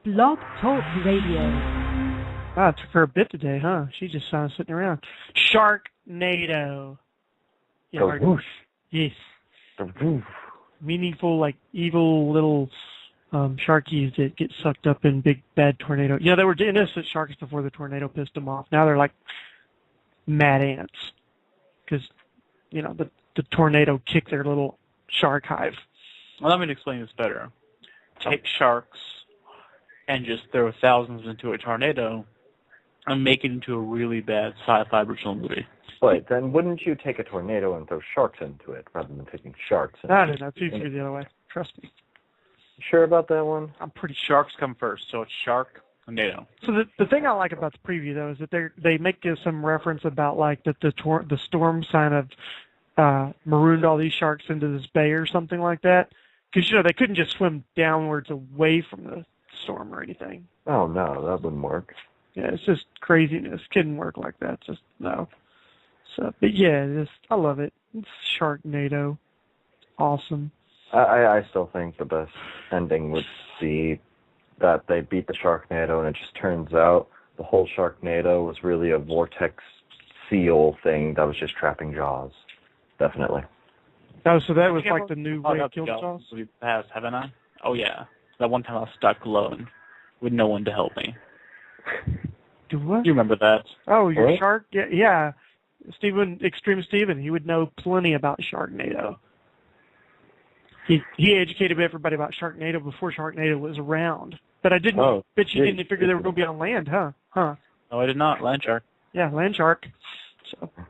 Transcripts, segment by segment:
Blog Talk Radio. Ah, it took her a bit today, huh? She just sitting around. Sharknado. Yeah, Whoosh. yes. Woof. Meaningful, like evil little sharkies that get sucked up in big bad tornado. Yeah, they were innocent sharks before the tornado pissed them off. Now they're like mad ants because the tornado kicked their little shark hive. Well, let me explain this better. Take sharks and just throw thousands into a tornado and make it into a really bad sci-fi original movie. Wait, then wouldn't you take a tornado and throw sharks into it rather than taking sharks into I it? don't know. It's easier the other way. Trust me. Sure about that one? I'm pretty sure. Sharks come first, so it's shark, tornado. So the thing I like about the preview though is that they make some reference about like that the storm kind of marooned all these sharks into this bay or something like that, because they couldn't just swim downwards away from the storm or anything. Oh no, that wouldn't work. Yeah, it's just craziness. Couldn't work like that. Just no. So, but yeah, I love it. It's Sharknado. Awesome. I still think the best ending would be that they beat the Sharknado and it just turns out the whole Sharknado was really a vortex seal thing that was just trapping Jaws. Definitely. Oh, so that was like the new way to kill Jaws. Jaws? We passed, haven't I? Oh yeah. That one time I was stuck alone with no one to help me. Do what? You remember that? Oh, your What? shark? Yeah. Extreme Steven, he would know plenty about Sharknado. He educated everybody about Sharknado before Sharknado was around. But I didn't. Oh, bet you yeah, didn't figure they were going to be on land, huh? Huh? No, I did not. Land shark. Yeah, land shark. So, in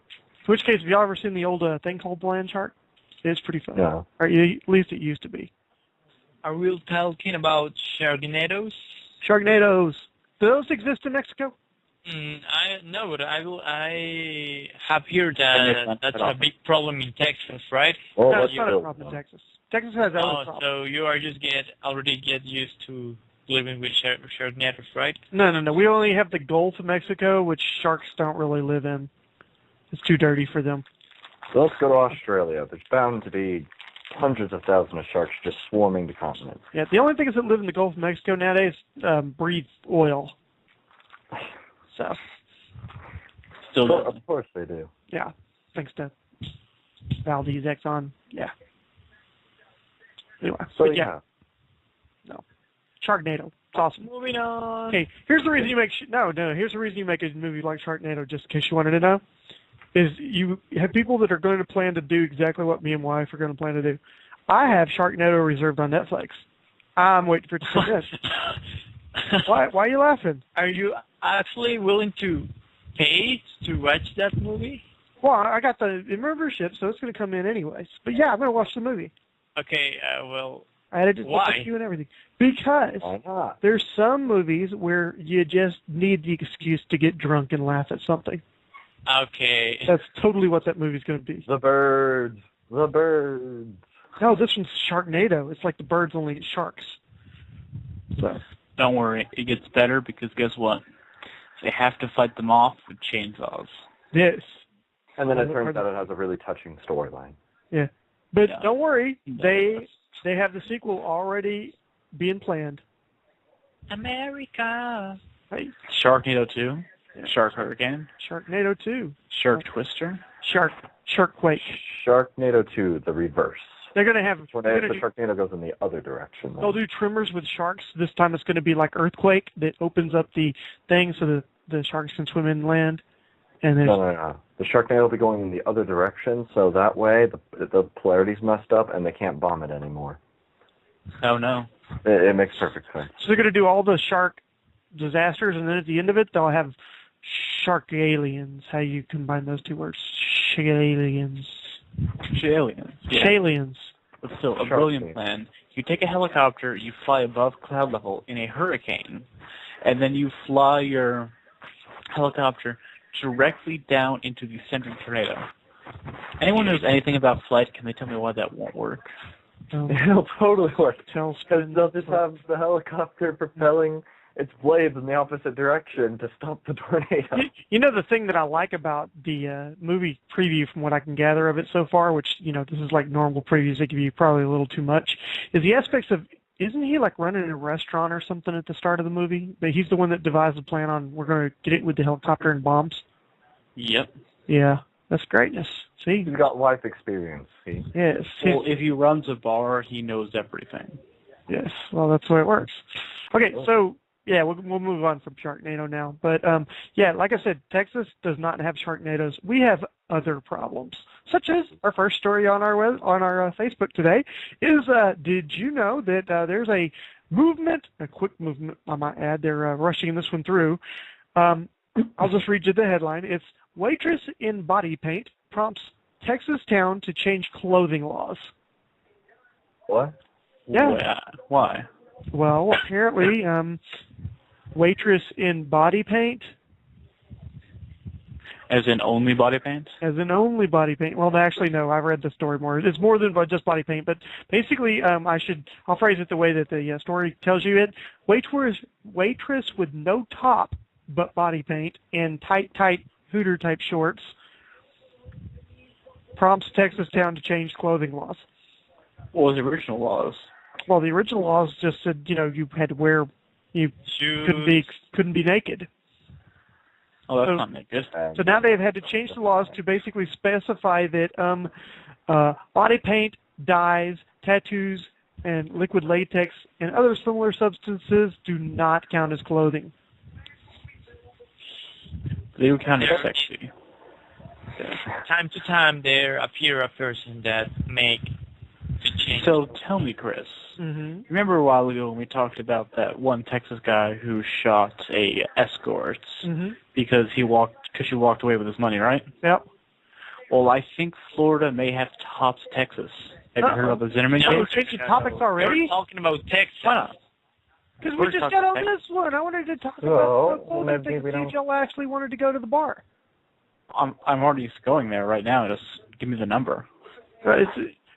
which case, have y'all ever seen the old thing called land shark? It's pretty funny. No. Or at least it used to be. Are we talking about Sharknadoes? Sharknadoes. Do those exist in Mexico? No, but I have heard that that's a big problem in Texas, right? Well, No, let's it's not a build problem in one. Texas. Texas has other Oh, problems. so you are just already get used to living with Sharknadoes, right? No. We only have the Gulf of Mexico, which sharks don't really live in. It's too dirty for them. So let's go to Australia. There's bound to be hundreds of thousands of sharks just swarming the continent. Yeah, the only things that live in the Gulf of Mexico nowadays breathe oil. So, Still Well, doesn't. of course they do. yeah, thanks to Valdez, Exxon. Yeah. Anyway, So but yeah, no. Sharknado. It's awesome. Moving on. Okay, here's the reason you make here's the reason you make a movie like Sharknado, just in case you wanted to know, is you have people that are going to plan to do exactly what me and my wife are going to plan to do. I have Sharknado reserved on Netflix. I'm waiting for it to come in. Why are you laughing? Are you actually willing to pay to watch that movie? Well, I got the membership, so it's going to come in anyways. But yeah, I'm going to watch the movie. Okay, well, I added it to Why? the queue and everything. Because Why not? there's some movies where you just need the excuse to get drunk and laugh at something. okay. That's totally what that movie's going to be. The birds. The birds. No, this one's Sharknado. It's like the birds only get sharks. So, Don't worry, it gets better because guess what? They have to fight them off with chainsaws. yes. And then it turns out it has a really touching storyline. Yeah. But Yeah. don't worry, It they have the sequel already being planned. America. Hey, Sharknado 2, Yeah. Shark Hurricane, Sharknado 2. Shark Twister. Sharkquake. Sharknado 2, the reverse. They're going to have... The Sharknado goes in the other direction. They'll do Tremors with sharks. This time it's going to be like Earthquake that opens up the thing so the sharks can swim inland. And there's, No. The Sharknado will be going in the other direction, so that way the polarity's messed up and they can't bomb it anymore. Oh no. It makes perfect sense. so they're going to do all the shark disasters, and then at the end of it, they'll have shark aliens. How you combine those two words? Shaliens. Aliens. Yeah. Shaliens. But still, a Shark brilliant Tank. plan. You take a helicopter, you fly above cloud level in a hurricane, and then you fly your helicopter directly down into the central tornado. Anyone who knows anything about flight, can they tell me why that won't work? It'll totally work. Because Tailspin. they'll just have the helicopter propelling its blades in the opposite direction to stop the tornado. You know the thing that I like about the movie preview, from what I can gather of it so far, which this is like normal previews, they give you probably a little too much, is the aspects of isn't he like running a restaurant or something at the start of the movie? But he's the one that devised the plan on we're going to get it with the helicopter and bombs. Yep. Yeah, that's greatness. See, He's got life experience. yes. Well, if he runs a bar, he knows everything. Yes. Well, that's the way it works. Okay, so yeah, we'll move on from Sharknado now. But yeah, like I said, Texas does not have Sharknadoes. We have other problems, such as our first story on our Facebook today is did you know that there's a movement, a quick movement, I might add. They're rushing this one through. I'll just read you the headline. It's waitress in body paint prompts Texas town to change clothing laws. What? Yeah. Why? Well, apparently, waitress in body paint. As in only body paint? As in only body paint. Well, actually, no. I've read the story more. It's more than just body paint. But basically, I'll phrase it the way that the story tells you it. Waitress with no top but body paint and tight Hooter type shorts prompts Texas town to change clothing laws. What was the original laws? Well, the original laws just said, you had to wear, you Shoes. couldn't be naked. Oh, that's not naked. So now they've had to change the laws to basically specify that body paint, dyes, tattoos, and liquid latex and other similar substances do not count as clothing. They would count as sexy. Time to time, there appear a person that make to change. So tell me, Chris. Mm-hmm. Remember a while ago when we talked about that one Texas guy who shot a escort because she walked away with his money, right? Yep. Well, I think Florida may have topped Texas. Have you heard about the Zimmerman No, case? we're changing topics already? We're talking about Texas. Why not? Because we just got on this one. I wanted to talk about the things that y'all actually wanted to go to the bar. I'm already going there right now. Just give me the number.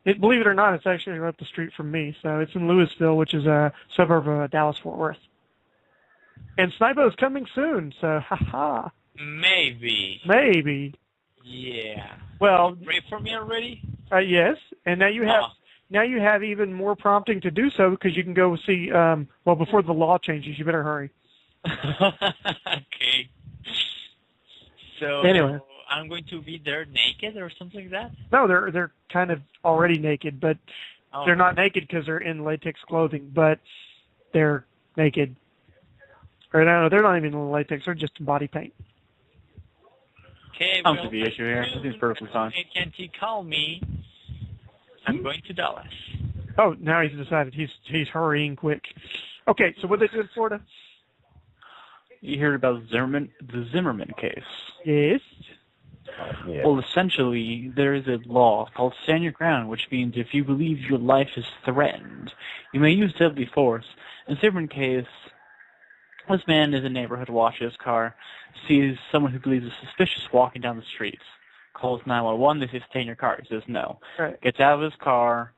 Believe it or not, it's actually right up the street from me. So it's in Louisville, which is a suburb of Dallas-Fort Worth. And Snipo's coming soon, so haha. Maybe. Yeah. Well, Pray for me already? yes. And now you have even more prompting to do so because you can go see. Well, before the law changes, you better hurry. Okay. So anyway, I'm going to be there naked or something like that? No, they're kind of already naked, but they're not naked because they're in latex clothing, but they're naked. Or no, they're not even in latex. They're just in body paint. Okay, I don't see the issue here. This is perfectly fine. Can't you call me? I'm going to Dallas. Oh, now he's decided he's hurrying quick. Okay, so what they do in Florida? You heard about the Zimmerman case? Yes. Yeah. Well, essentially, there is a law called Stand Your Ground, which means if you believe your life is threatened, you may use deadly force. In the Zimmerman case, this man is in a neighborhood, washes his car, sees someone who believes is suspicious walking down the street, calls 911, they say, stay in your car. He says no. Right. Gets out of his car,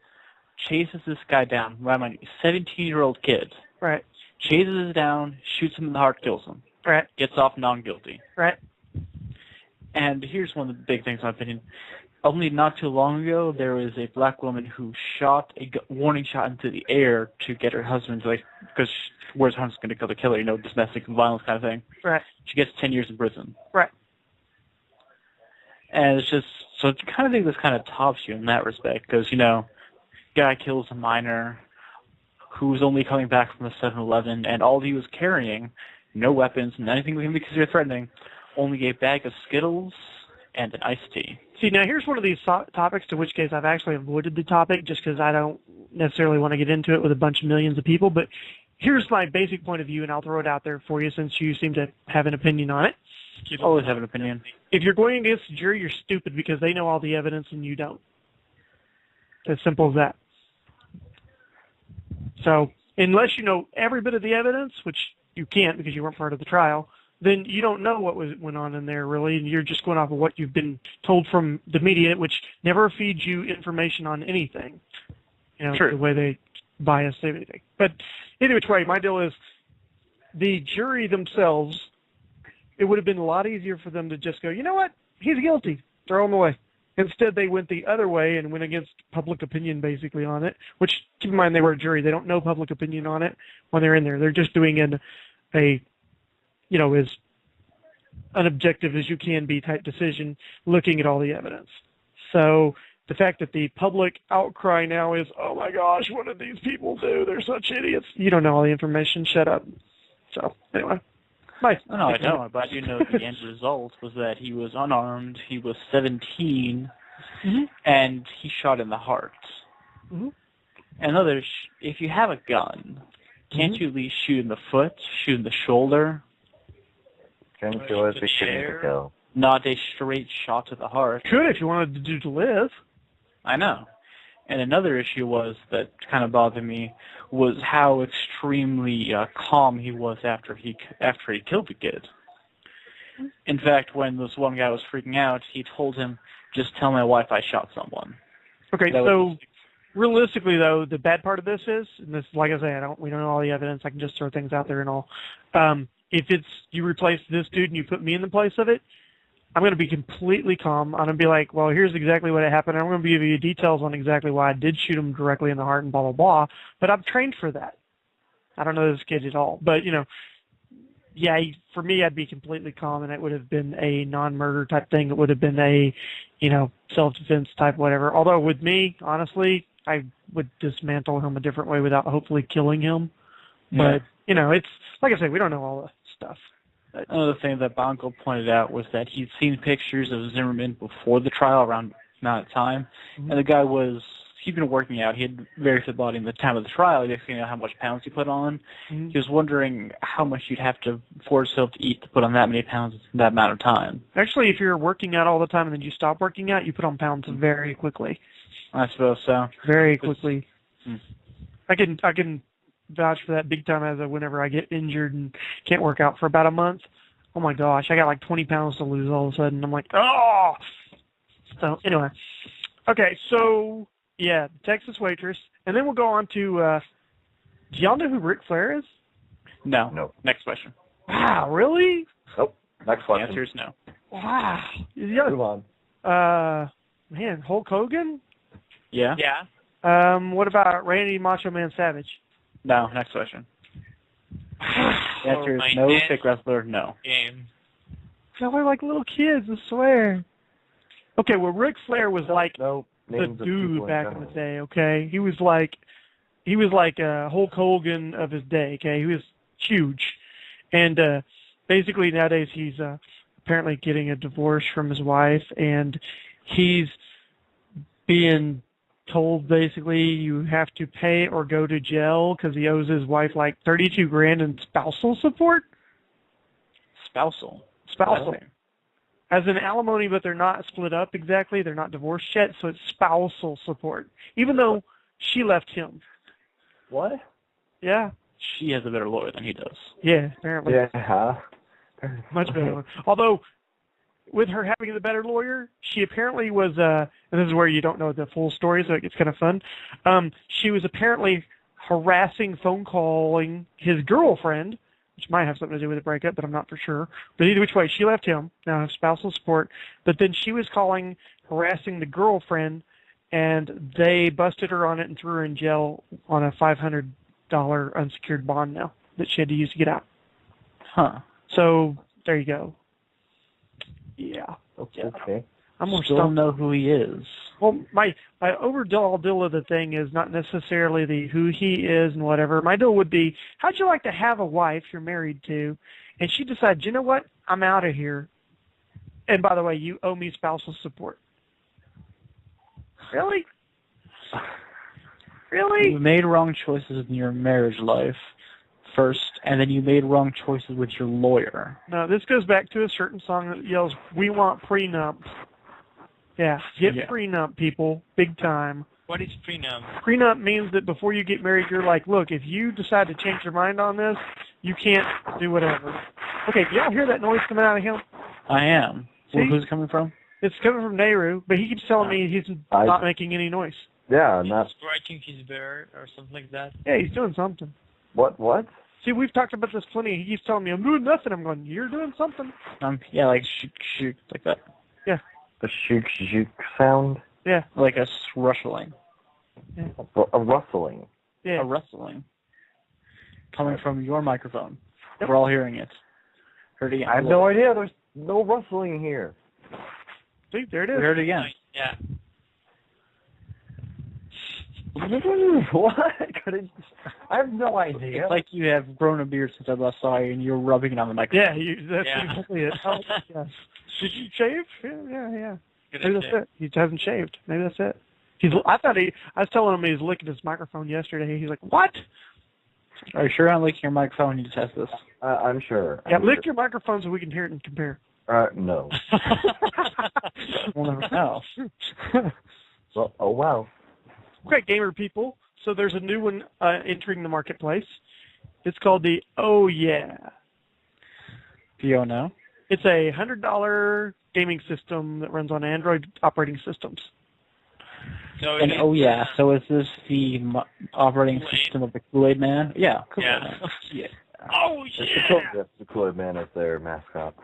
chases this guy down, 17-year-old kid. Right. Chases him down, shoots him in the heart, kills him. Right. Gets off non-guilty. Right. And here's one of the big things, in my opinion. Only not too long ago, there was a black woman who shot a warning shot into the air to get her husband to, because where's her husband going to kill the killer, domestic violence kind of thing. Right. She gets 10 years in prison. Right. And it's just, so I kind of think this kind of tops you in that respect, because, guy kills a minor who's only coming back from a 7-Eleven, and all he was carrying, no weapons, nothing with him because you're threatening, only a bag of Skittles and an iced tea. See, now here's one of these topics to which case I've actually avoided the topic just because I don't necessarily want to get into it with a bunch of millions of people, but here's my basic point of view, and I'll throw it out there for you since you seem to have an opinion on it. You always have an opinion. If you're going against the jury, you're stupid because they know all the evidence and you don't. As simple as that. So, unless you know every bit of the evidence, which you can't because you weren't part of the trial, then you don't know what went on in there, really, and you're just going off of what you've been told from the media, which never feeds you information on anything. True. The way they bias everything. But either which way, my deal is the jury themselves, it would have been a lot easier for them to just go, you know what, he's guilty, throw him away. Instead, they went the other way and went against public opinion basically on it, which, keep in mind, they were a jury. They don't know public opinion on it when they're in there. They're just doing as unobjective as you can be type decision, looking at all the evidence. So the fact that the public outcry now is, oh my gosh, what did these people do? They're such idiots. You don't know all the information. Shut up. So anyway. Nice. No, I don't, but I do know the end result was that he was unarmed, he was 17, and he shot in the heart. And others, if you have a gun, can't you at least shoot in the foot, shoot in the shoulder? Can't you always be shooting to kill? Not a straight shot to the heart. Could if you wanted to do to live. I know. And another issue was that kind of bothered me was how extremely calm he was after he killed the kid. In fact, when this one guy was freaking out, he told him, "Just tell my wife I shot someone." Okay, so realistically, though, the bad part of this is, and this, like I say, we don't know all the evidence. I can just throw things out there and all. If it's you replace this dude and you put me in the place of it, I'm going to be completely calm. I'm going to be like, well, here's exactly what happened. I'm going to give you details on exactly why I did shoot him directly in the heart and blah, blah, blah. But I'm trained for that. I don't know this kid at all. But, for me, I'd be completely calm, and it would have been a non-murder type thing. It would have been a, self-defense type whatever. Although with me, honestly, I would dismantle him a different way without hopefully killing him. Yeah. But, it's, like I said, we don't know all the stuff. Another thing that my uncle pointed out was that he'd seen pictures of Zimmerman before the trial around that time, and the guy he'd been working out. He had very fit body in the time of the trial. He didn't know how much pounds he put on. He was wondering how much you'd have to force yourself to eat to put on that many pounds in that amount of time. Actually, if you're working out all the time and then you stop working out, you put on pounds very quickly. I suppose so. Very quickly. I can vouch for that big time whenever I get injured and can't work out for about a month. Oh my gosh, I got like 20 pounds to lose all of a sudden. I'm like, oh! So anyway. Okay, so yeah, Texas waitress. And then we'll go on to, do y'all know who Ric Flair is? No. Nope. Next question. Wow, really? Nope. Next The question. answer is no. Wow. Move on. Man, Hulk Hogan? Yeah? Yeah. What about Randy Macho Man Savage? No. Next question. The answer is no. Fake wrestler, no. Game. Y'all are like little kids, I swear. Okay, well, Ric Flair was like Nope. the dude back in the day, okay? He was like Hulk Hogan of his day, okay? He was huge. And basically nowadays he's apparently getting a divorce from his wife, and he's being told basically you have to pay or go to jail because he owes his wife like $32,000 in spousal support. Spousal. As in alimony, but they're not split up exactly. They're not divorced yet, so it's spousal support. Even though she left him. What? Yeah. She has a better lawyer than he does. Yeah, apparently. Yeah. Much better one. Although, with her having the better lawyer, she apparently was, and this is where you don't know the full story, so it gets kind of fun. She was apparently harassing, phone calling his girlfriend, which might have something to do with the breakup, but I'm not for sure. But either which way, she left him, now has spousal support. But then she was harassing the girlfriend, and they busted her on it and threw her in jail on a $500 unsecured bond now that she had to use to get out. Huh. So, there you go. Yeah. Okay. I'm more still don't know who he is. Well, my overall deal of the thing is not necessarily the who he is and whatever. My deal would be, how'd you like to have a wife you're married to, and she decides, you know what, I'm out of here. And by the way, you owe me spousal support. Really? Really? You made wrong choices in your marriage life first, and then you made wrong choices with your lawyer. No, this goes back to a certain song that yells, "We want prenup." Yeah, get prenup, people, big time. What is prenup? Prenup means that before you get married, you're like, look, if you decide to change your mind on this, you can't do whatever. Okay, do y'all hear that noise coming out of him? I am. See? Who's it coming from? It's coming from Nehru, but he keeps telling me he's not making any noise. Yeah, He's not... scratching his bear or something like that. Yeah, he's doing something. What? See, we've talked about this plenty. He keeps telling me, I'm doing nothing. I'm going, you're doing something. Yeah, like shoot, like that. Yeah. A shook sound? Yeah. Like a rustling. Yeah. A rustling. Yeah. A rustling. Coming from your microphone. Yep. We're all hearing it. Heard it again. I have no idea. There's no rustling here. See, there it is. We heard it again. Yeah. What? I have no idea. It's like you have grown a beard since I last saw you, and you're rubbing it on the microphone. Yeah, that's exactly it. Oh, yes. Did you shave? Yeah. Maybe that's it. He hasn't shaved. Maybe that's it. I was telling him he was licking his microphone yesterday. He's like, what? Are you sure I'm licking your microphone? You just test this. I'm sure. Yeah, lick your microphone so we can hear it and compare. No. We'll never know. Well, oh, wow. Okay, gamer people. So there's a new one entering the marketplace. It's called the Oh Yeah. Do you know? It's a $100 gaming system that runs on Android operating systems. So And oh yeah, so is this the operating system of the Kool-Aid Man? Yeah. Yeah. Yeah. Oh yeah. The Kool-Aid Man is their mascot.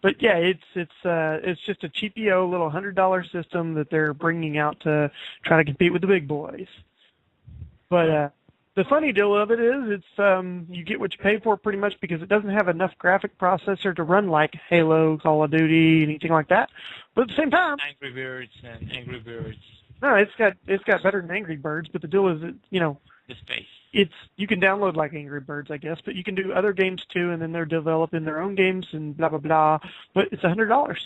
But yeah, it's just a cheapio little $100 system that they're bringing out to try to compete with the big boys. But the funny deal of it is, it's you get what you pay for pretty much because it doesn't have enough graphic processor to run like Halo, Call of Duty, anything like that. But at the same time, Angry Birds and Angry Birds. No, it's got better than Angry Birds. But the deal is that the space. You can download like Angry Birds, I guess, but you can do other games too, and then they're developing their own games and blah blah blah. But it's $100.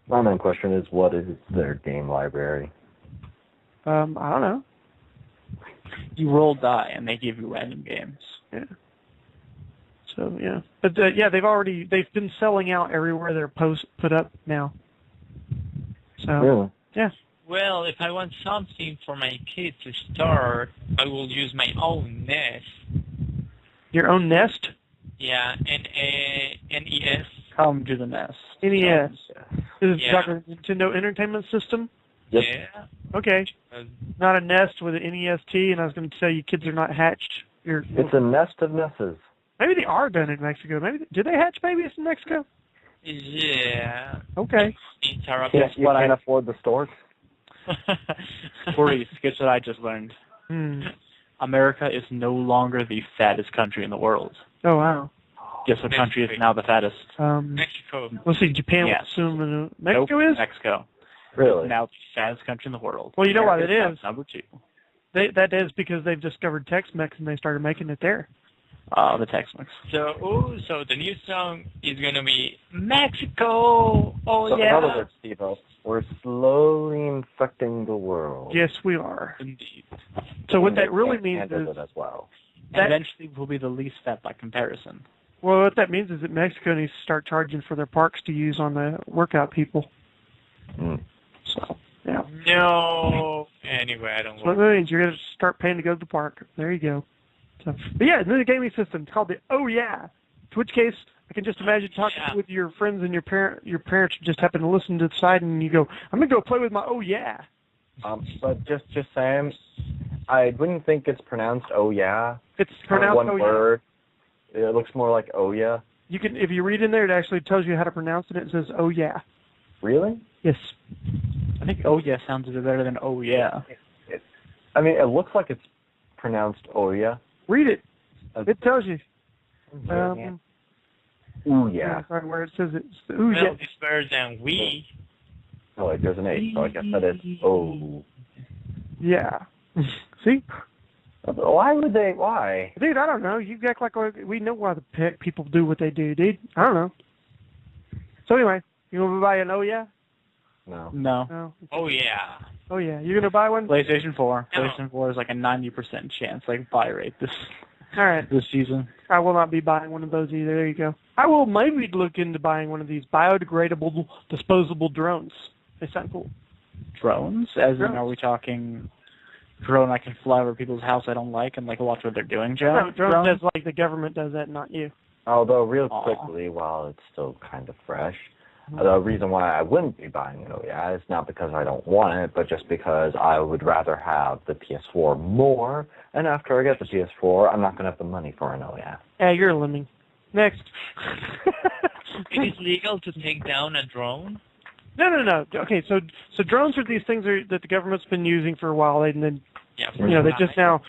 My main question is, what is their game library? I don't know. You roll die, and they give you random games. Yeah. So yeah, but yeah, they've been selling out everywhere they're put up now. So Really? yeah. Well, if I want something for my kid to start, I will use my own Nest. Your own Nest? Yeah, NES. Come to the nest. NES. Is it Yeah. like a Nintendo Entertainment System? Yep. Yeah. Okay. Not a Nest with an NEST, and I was going to tell you kids are not hatched. It's a nest of nesses. Maybe they are done in Mexico. Do they hatch babies in Mexico? Yeah. Okay. You can't afford the storks? Maurice, guess what I just learned? America is no longer the fattest country in the world. Oh, wow. Guess what country is now the fattest? Mexico. Let's see, Japan. Yes. Assume Mexico Nope, is? Mexico. Really? It's now the fattest country in the world. Well, you know why that America's is? now number 2. That is because they've discovered Tex-Mex and they started making it there. The Tex-Mex. So the new song is gonna be Mexico. Oh So in yeah. other words, Steve-O, we're slowly infecting the world. Yes, we are. Indeed. So what that really Can't means handle is, it as well. Eventually, we'll be the least fat by comparison. well, what that means is that Mexico needs to start charging for their parks to use on the workout people. So, yeah. No. Anyway, I don't So what that means, you're going to start paying to go to the park. There you go. So, but yeah, the gaming system. It's called the Oh Yeah. In which case, I can just imagine talking with your friends and your parents just happen to listen to the side and you go, I'm going to go play with my Oh Yeah. But just saying, I wouldn't think it's pronounced oh yeah. It's pronounced one Oh word. Yeah. It looks more like oh yeah. You can, if you read in there, it actually tells you how to pronounce it. It says Oh Yeah. Really? Yes. I think oh yeah sounds a bit better than oh yeah. I mean, it looks like it's pronounced oh yeah. Read it. It tells you. Ooh yeah. Sorry, where it says it's ooh Well, yeah. it's better than we. Oh, like there's an H, so I guess that is oh. Yeah. See? Why would they? Why? Dude, I don't know. You act like we know why the people do what they do, dude. I don't know. So anyway, you want to buy an Oh Yeah? No. No. Oh yeah. Oh Yeah. You're gonna buy one? PlayStation 4. No. PlayStation 4 is like a 90% chance, like buy rate this All right. this season. I will not be buying one of those either. There you go. I will maybe look into buying one of these biodegradable, disposable drones. They sound cool. Drones? As Drones. in, are we talking drone I can fly over people's house I don't like and like watch what they're doing, Joe? No, drones does like the government does that, not you. Although, real quickly, while it's still kind of fresh, the reason why I wouldn't be buying it, oh yeah, is not because I don't want it, but just because I would rather have the PS4 more, and after I get the PS4, I'm not going to have the money for an oh yeah. Yeah, you're a lemming. Next. It is legal to take down a drone. No. Okay, so drones are these things that the government's been using for a while, and then they just now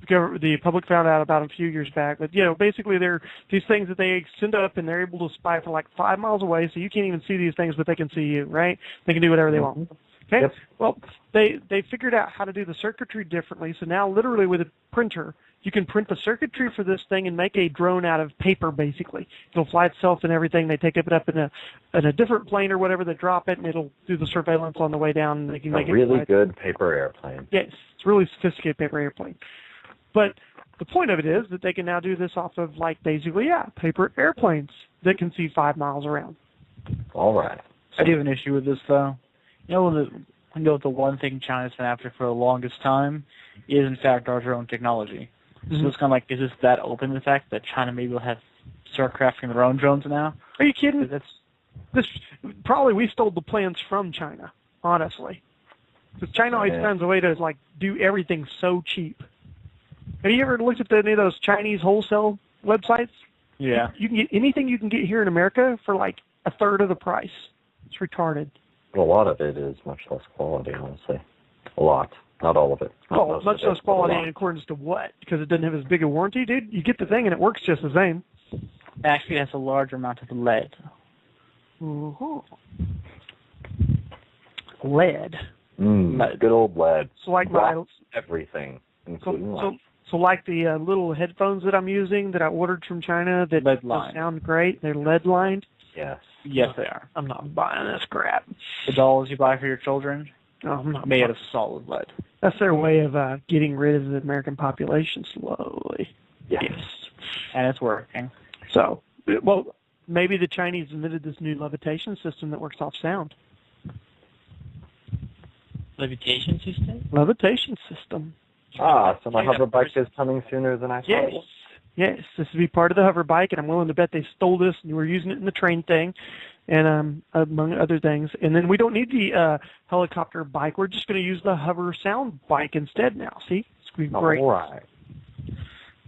the public found out about a few years back. But basically they're these things that they send up, and they're able to spy for like 5 miles away, so you can't even see these things, but they can see you, right? They can do whatever they want. Okay. Yep. Well, they figured out how to do the circuitry differently. So now, literally with a printer, you can print the circuitry for this thing and make a drone out of paper. Basically, it'll fly itself and everything. They take it up in a different plane or whatever. They drop it, and it'll do the surveillance on the way down. And they can make a really good paper airplane. Yes, it's a really sophisticated paper airplane. But the point of it is that they can now do this off of basically paper airplanes that can see 5 miles around. All right. I do have an issue with this though. The one thing China's been after for the longest time is, in fact, our drone technology. Mm-hmm. So it's kind of is this that open to the fact that China maybe will start crafting their own drones now? Are you kidding? Probably we stole the plans from China, honestly. Because China always finds a way to do everything so cheap. Have you ever looked at any of those Chinese wholesale websites? Yeah. You can get anything you can get here in America for a third of the price. It's retarded. But a lot of it is much less quality, honestly. A lot. Not all of it. Well, much less quality in accordance to what? Because it doesn't have as big a warranty, dude? You get the thing and it works just the same. Actually, it has a larger amount of lead. Uh-huh. Lead. Good old lead. So everything. So like the little headphones that I'm using that I ordered from China that sound great, they're lead-lined? Yes. Yes, they are. I'm not buying this crap. The dolls you buy for your children? No, I'm not made of solid lead. That's their way of getting rid of the American population slowly. Yes. And it's working. So, maybe the Chinese invented this new levitation system that works off sound. Levitation system? Levitation system. So my hover bike is coming sooner than I thought. Yes, this would be part of the hover bike, and I'm willing to bet they stole this and were using it in the train thing, and among other things. And then we don't need the helicopter bike. We're just going to use the hover sound bike instead now. See? It's going to be great. All right.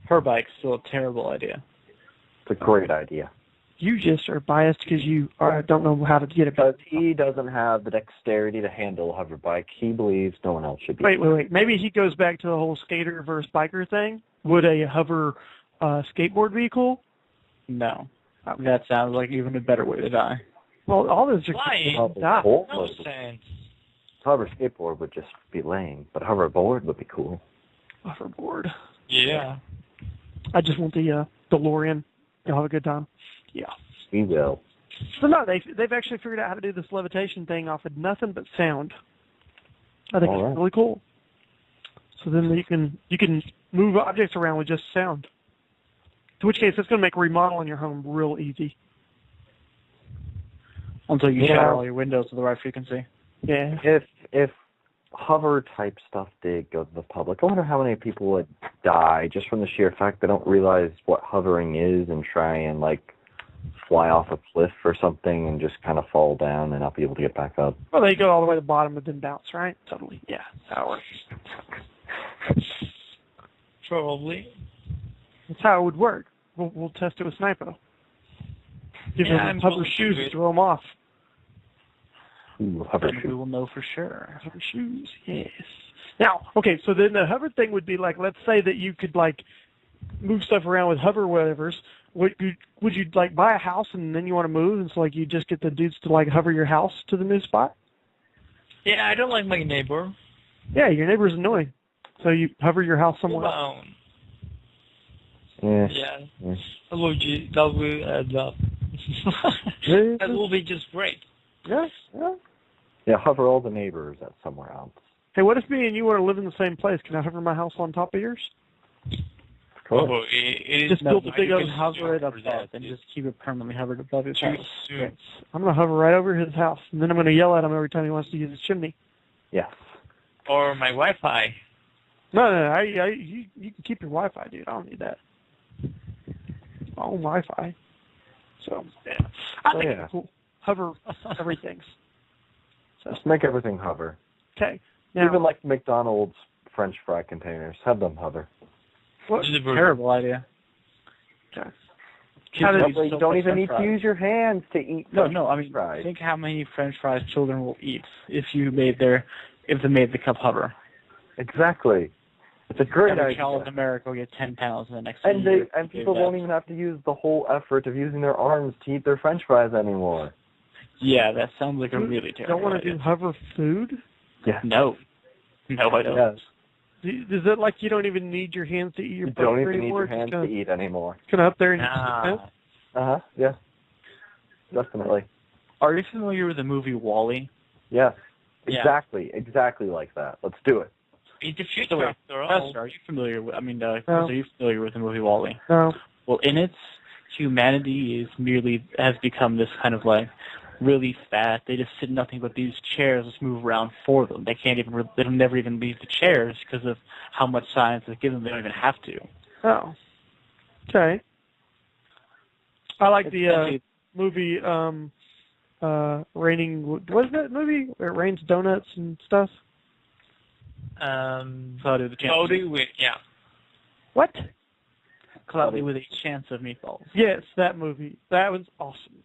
Her bike's still a terrible idea. It's a great idea. You just are biased because you don't know how to get it. Because he doesn't have the dexterity to handle a hover bike. He believes no one else should be. Wait. Maybe he goes back to the whole skater versus biker thing. Would a hover skateboard be cool? No. Okay. That sounds like even a better way to die. Well, all those are die. No sense. Hover skateboard would just be lame, but hoverboard would be cool. Hoverboard. Yeah. I just want the DeLorean. You'll have a good time. Yeah. We will. So no, they've actually figured out how to do this levitation thing off of nothing but sound. I think it's really cool. So then you can move objects around with just sound. In which case, it's going to make remodeling your home real easy. Until you shatter all your windows to the right frequency. Yeah. If hover type stuff did go to the public, I wonder how many people would die just from the sheer fact they don't realize what hovering is and try and fly off a cliff or something and just kind of fall down and not be able to get back up. Well, they go all the way to the bottom and then bounce, right? Totally. Yeah, that's how it works. Probably. That's how it would work. We'll test it with Snipo. Give them hover shoes and throw them off. Ooh, hover shoes. We will know for sure. Hover shoes, yes. Now, okay, so then the hover thing would be let's say that you could move stuff around with hover whatevers. Would you buy a house and then you want to move, and so you just get the dudes to hover your house to the new spot? Yeah, I don't like my neighbor. Yeah, your neighbor's annoying. So you hover your house somewhere else. Yeah. That will add up. That will be just great. Yeah, hover all the neighbors at somewhere else. Hey, what if me and you want to live in the same place? Can I hover my house on top of yours? Cool. Oh, it just build a big you can hover it above and just keep it permanently hovered above his house. I'm going to hover right over his house, and then I'm going to yell at him every time he wants to use his chimney. Yes. Or my Wi-Fi. No, you can keep your Wi-Fi, dude. I don't need that. My own Wi-Fi. So, yeah. I think it's cool. Hover everything. So. Just make everything hover. Okay. Now, even McDonald's French fry containers, have them hover. What? Terrible idea. Okay. You don't even need to use your hands to eat. No. I mean, fries. think how many French fries children will eat if they made the cup hover. Exactly. It's a great Every idea. child in America will get 10 pounds in the next And year. people won't even have to use the whole effort of using their arms to eat their French fries anymore. Yeah, that sounds like a really terrible Don't want to idea. do hover food? Yeah. No, I don't. Yes. Is it like you don't even need your hands to eat your You don't burger even need anymore? your hands to eat anymore. Kind of up there and Yeah. Definitely. Are you familiar with the movie WALL-E? Yes. Yeah. Exactly like that. Let's do it. In the future, after all. Professor, are you familiar with? No. Are you familiar with the movie WALL-E? No. Well, in it, humanity has become this kind of like really fat. They just sit in nothing but these chairs just move around for them. They can't even. They'll never even leave the chairs because of how much science has given them. They don't even have to. Oh. Okay. I like the movie Raining. What is that movie? Where it rains donuts and stuff. Cloudy with a chance. Yeah. What? Cloudy with a chance of meatballs. Yes, that movie. That was awesome.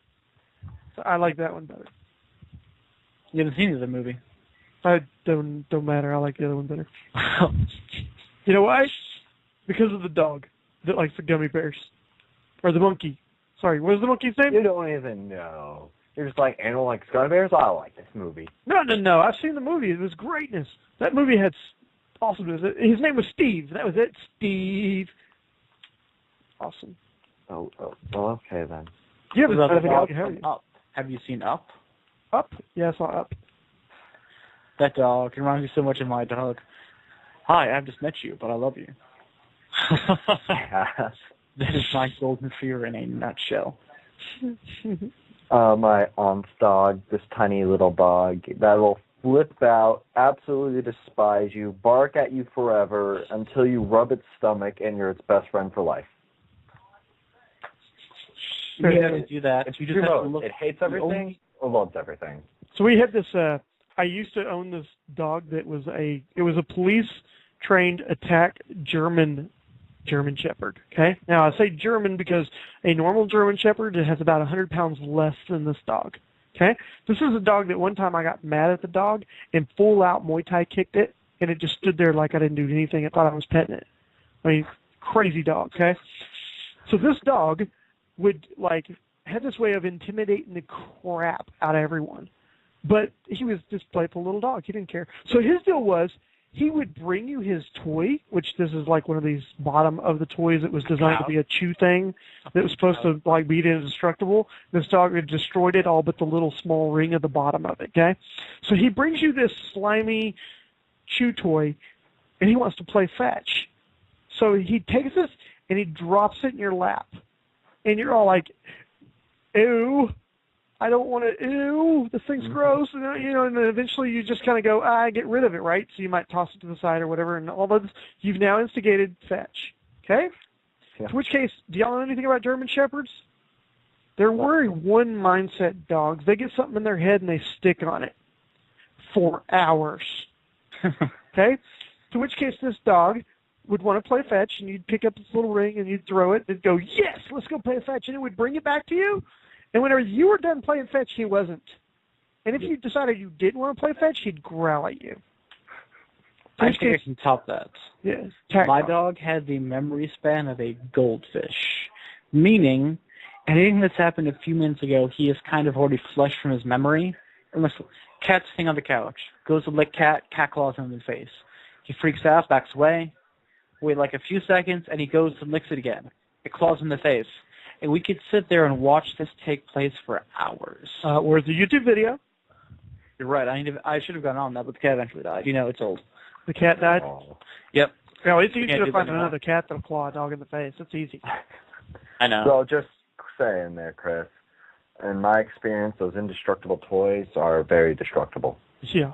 So I like that one better. You haven't seen the other movie. I don't matter. I like the other one better. You know why? Because of the dog that likes the gummy bears, or the monkey. Sorry, what is the monkey's name? You don't even know. You're just like, animal likes gummy bears? I like this movie. No. I've seen the movie. It was greatness. That movie had awesomeness. His name was Steve. That was it. Steve. Awesome. Oh, well, okay then. You haven't What seen about the anything dog else, have from you? Up? Have you seen Up? Up? Yeah, I saw Up. That dog reminds me so much of my dog. Hi, I've just met you, but I love you. This is my golden retriever in a nutshell. My aunt's dog, this tiny little dog, that will flip out, absolutely despise you, bark at you forever until you rub its stomach and you're its best friend for life. You have to do that. It's You just have to look. It hates everything or loves everything. So we had this. I used to own this dog that was a police-trained attack German Shepherd. Okay. Now I say German because a normal German Shepherd has about 100 pounds less than this dog. Okay. This is a dog that one time I got mad at the dog and full out Muay Thai kicked it, and it just stood there like I didn't do anything. I thought I was petting it. I mean, crazy dog. Okay. So this dog would had this way of intimidating the crap out of everyone. But he was this playful little dog. He didn't care. So his deal was he would bring you his toy, which this is like one of these bottom of the toys that was designed to be a chew thing that was supposed to be indestructible. This dog had destroyed it all but the little small ring at the bottom of it, okay? So he brings you this slimy chew toy, and he wants to play fetch. So he takes this, and he drops it in your lap. And you're all like, ew. I don't want to, ew, this thing's gross, and then eventually you just kind of go, get rid of it, right? So you might toss it to the side or whatever, and all this, you've now instigated fetch, okay? Yeah. In which case, do y'all know anything about German Shepherds? They're very one mindset dogs. They get something in their head and they stick on it for hours, okay? To which case this dog would want to play fetch, and you'd pick up this little ring and you'd throw it, and it'd go, yes, let's go play fetch, and it would bring it back to you. And whenever you were done playing fetch, he wasn't. And if you decided you didn't want to play fetch, he'd growl at you. I think I can top that. Yeah. My dog had the memory span of a goldfish, meaning anything that's happened a few minutes ago, he has kind of already flushed from his memory. Unless cat's sitting on the couch, goes to lick cat claws him in the face. He freaks out, backs away, wait like a few seconds, and he goes and licks it again. It claws him in the face. And we could sit there and watch this take place for hours. Where's the YouTube video? You're right. I should have gone on that, but the cat eventually died. It's old. The cat died? Oh. Yep. Well, it's easy to find another cat that'll claw a dog in the face. It's easy. I know. So just saying there, Chris, in my experience, those indestructible toys are very destructible. Yeah.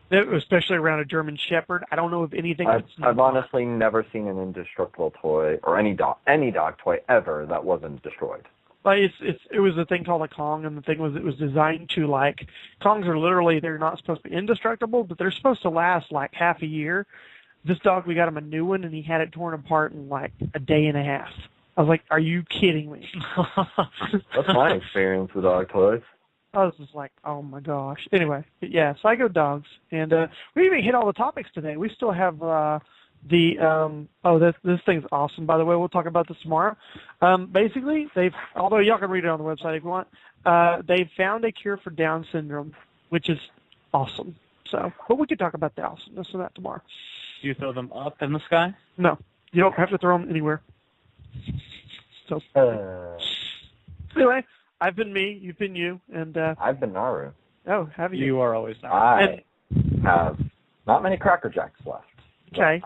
Especially around a German Shepherd. I don't know if anything. I've honestly never seen an indestructible toy or any dog toy ever that wasn't destroyed. Like it was a thing called a Kong, and the thing was it was designed to Kongs are literally, they're not supposed to be indestructible, but they're supposed to last like half a year. This dog, we got him a new one, and he had it torn apart in like a day and a half. I was like, are you kidding me? That's my experience with dog toys. I was just like, oh my gosh. Anyway, yeah, Psycho Dogs, and we even hit all the topics today. We still have this thing's awesome. By the way, we'll talk about this tomorrow. Basically, although y'all can read it on the website if you want, they've found a cure for Down syndrome, which is awesome. So, but we could talk about the awesomeness of that tomorrow. Do you throw them up in the sky? No, you don't have to throw them anywhere. So, anyway, I've been me, you've been you, and I've been Naru. Oh, have you? You are always Naru. I have not many Cracker Jacks left. Okay.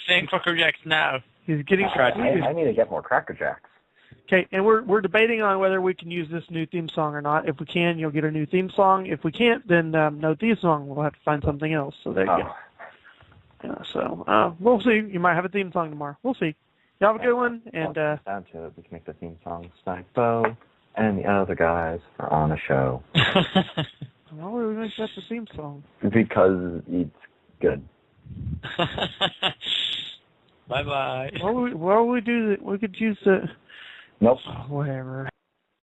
Saying Cracker Jacks now. He's getting I need to get more Cracker Jacks. Okay, and we're debating on whether we can use this new theme song or not. If we can, you'll get a new theme song. If we can't, then no theme song. We'll have to find something else. So there you go. Yeah, so we'll see. You might have a theme song tomorrow. We'll see. Y'all have a good one. And down to it, we can make the theme song. Snipo and the other guys are on a show. Why would we make that the theme song? Because it's good. Bye bye. Why would we do that? We could use the. Nope. Whatever.